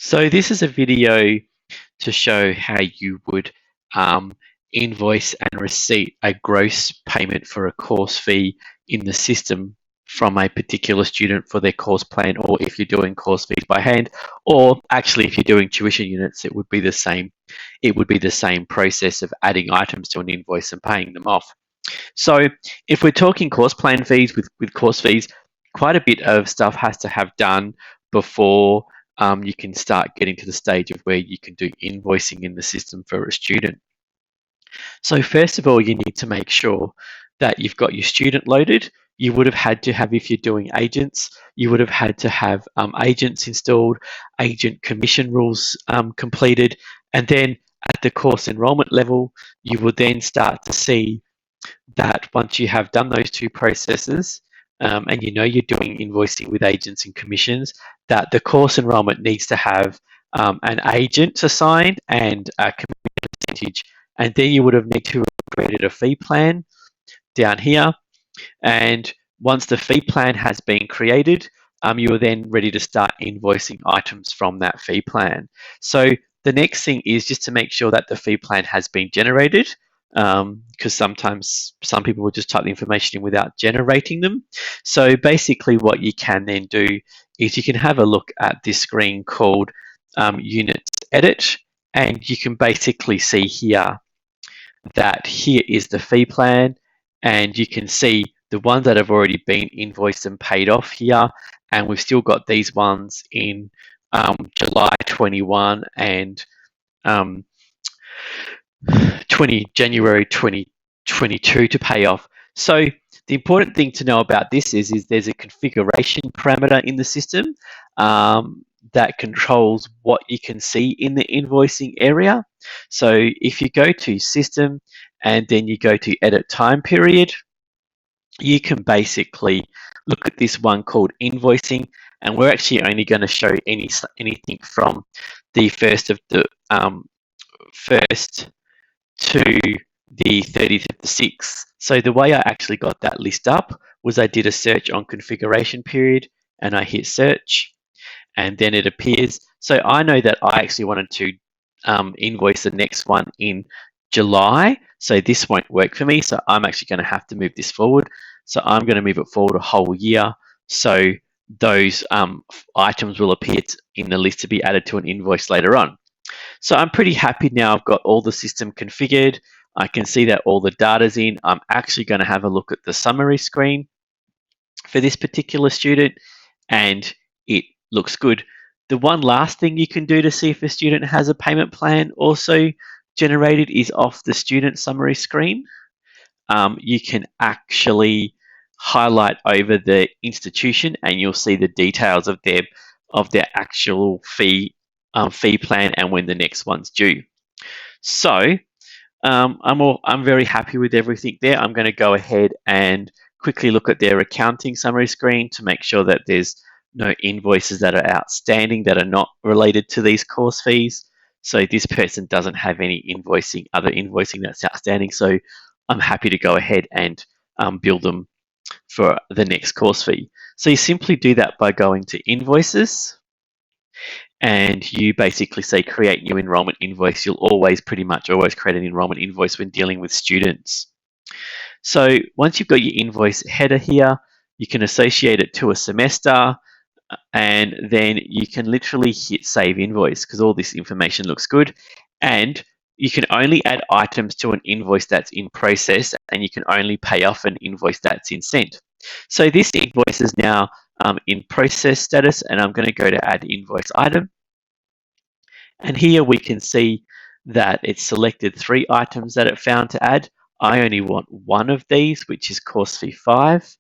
So this is a video to show how you would um, invoice and receipt a gross payment for a course fee in the system from a particular student for their course plan, or if you're doing course fees by hand, or actually if you're doing tuition units, it would be the same. It would be the same process of adding items to an invoice and paying them off. So if we're talking course plan fees with course fees, quite a bit of stuff has to have done before you can start getting to the stage of where you can do invoicing in the system for a student. So first of all, you need to make sure that you've got your student loaded. You would have had to have, if you're doing agents, you would have had to have agents installed, agent commission rules completed, and then at the course enrollment level, you will then start to see that once you have done those two processes, and you know you're doing invoicing with agents and commissions, that the course enrollment needs to have an agent assigned and a commission percentage. And then you would have need to have created a fee plan down here. And once the fee plan has been created, you are then ready to start invoicing items from that fee plan. So the next thing is just to make sure that the fee plan has been generated, because sometimes some people will just type the information in without generating them. So basically what you can then do is you can have a look at this screen called Units Edit, and you can basically see here that here is the fee plan, and you can see the ones that have already been invoiced and paid off here, and we've still got these ones in July 21 and um, January 2022 to pay off. So the important thing to know about this is there's a configuration parameter in the system that controls what you can see in the invoicing area. So if you go to System and then you go to Edit Time Period, you can basically look at this one called Invoicing, and we're actually only going to show anything from the first to the 30th of the 6th. So the way I actually got that list up was I did a search on configuration period and I hit search, and then it appears. So I know that I actually wanted to invoice the next one in July. So this won't work for me. So I'm actually going to have to move this forward. So I'm going to move it forward a whole year. So those items will appear in the list to be added to an invoice later on. So I'm pretty happy now. I've got all the system configured. I can see that all the data's in. I'm actually going to have a look at the summary screen for this particular student, and it looks good. The one last thing you can do to see if a student has a payment plan also generated is off the student summary screen. You can actually highlight over the institution and you'll see the details of their actual fee plan and when the next one's due. So I'm very happy with everything there. I'm going to go ahead and quickly look at their accounting summary screen to make sure that there's no invoices that are outstanding that are not related to these course fees. So this person doesn't have any other invoicing that's outstanding. So I'm happy to go ahead and bill them for the next course fee. So you simply do that by going to Invoices, and you basically say create new enrollment invoice. You'll pretty much always create an enrollment invoice when dealing with students. So once you've got your invoice header here, you can associate it to a semester, and then you can literally hit save invoice because all this information looks good. And you can only add items to an invoice that's in process, and you can only pay off an invoice that's in sent. So this invoice is now in process status, and I'm going to go to add invoice item. And here we can see that it's selected 3 items that it found to add. I only want one of these, which is course fee 5.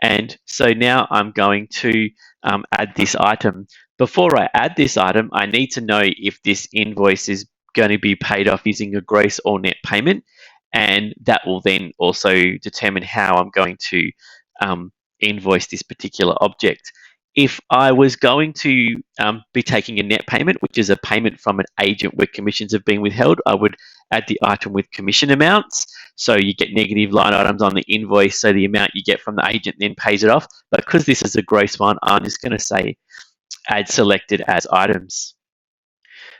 And so now I'm going to add this item. Before I add this item, I need to know if this invoice is going to be paid off using a gross or net payment. And that will then also determine how I'm going to invoice this particular object. If I was going to be taking a net payment, which is a payment from an agent where commissions have been withheld, I would add the item with commission amounts. So you get negative line items on the invoice, so the amount you get from the agent then pays it off. But because this is a gross one, I'm just going to say add selected as items.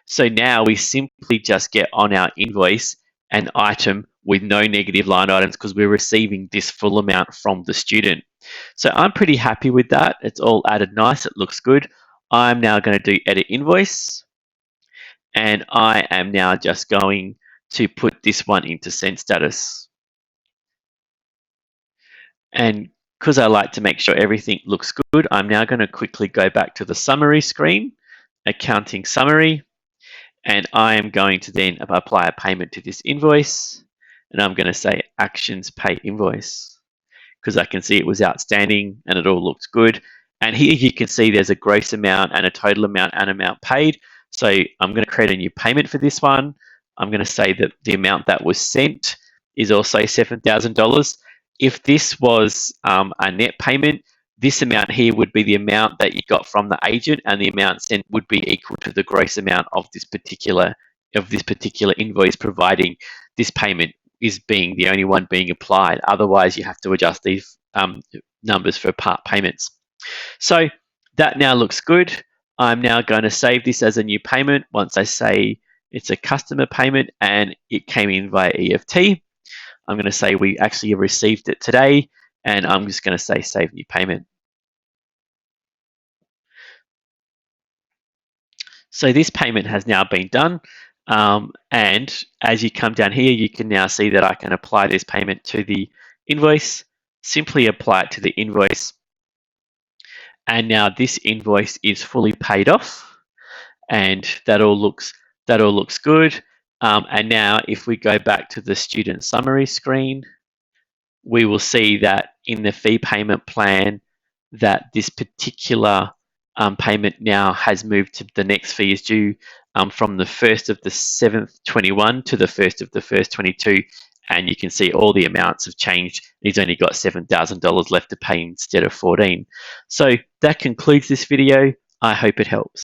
So now we simply just get on our invoice an item with no negative line items because we're receiving this full amount from the student. So I'm pretty happy with that. It's all added nice. It looks good. I'm now going to do edit invoice, and I am now just going to put this one into send status. And because I like to make sure everything looks good, I'm now going to quickly go back to the summary screen, accounting summary, and I am going to then apply a payment to this invoice, and I'm going to say actions pay invoice because I can see it was outstanding and it all looks good. And here you can see there's a gross amount and a total amount and amount paid. So I'm going to create a new payment for this one. I'm going to say that the amount that was sent is also $7,000. If this was a net payment, this amount here would be the amount that you got from the agent, and the amount sent would be equal to the gross amount of this particular invoice, providing this payment is being the only one being applied. Otherwise, you have to adjust these numbers for part payments. So that now looks good. I'm now going to save this as a new payment once I say it's a customer payment and it came in via EFT. I'm going to say we actually received it today, and I'm just going to say save new payment. So this payment has now been done. And as you come down here, you can now see that I can apply this payment to the invoice, simply apply it to the invoice. And now this invoice is fully paid off, and that all looks good. And now if we go back to the student summary screen, we will see that in the fee payment plan that this particular payment now has moved to the next fee is due from the 1st of the 7th, 21 to the 1st of the 1st, 22. And you can see all the amounts have changed. He's only got $7,000 left to pay instead of 14. So that concludes this video. I hope it helps.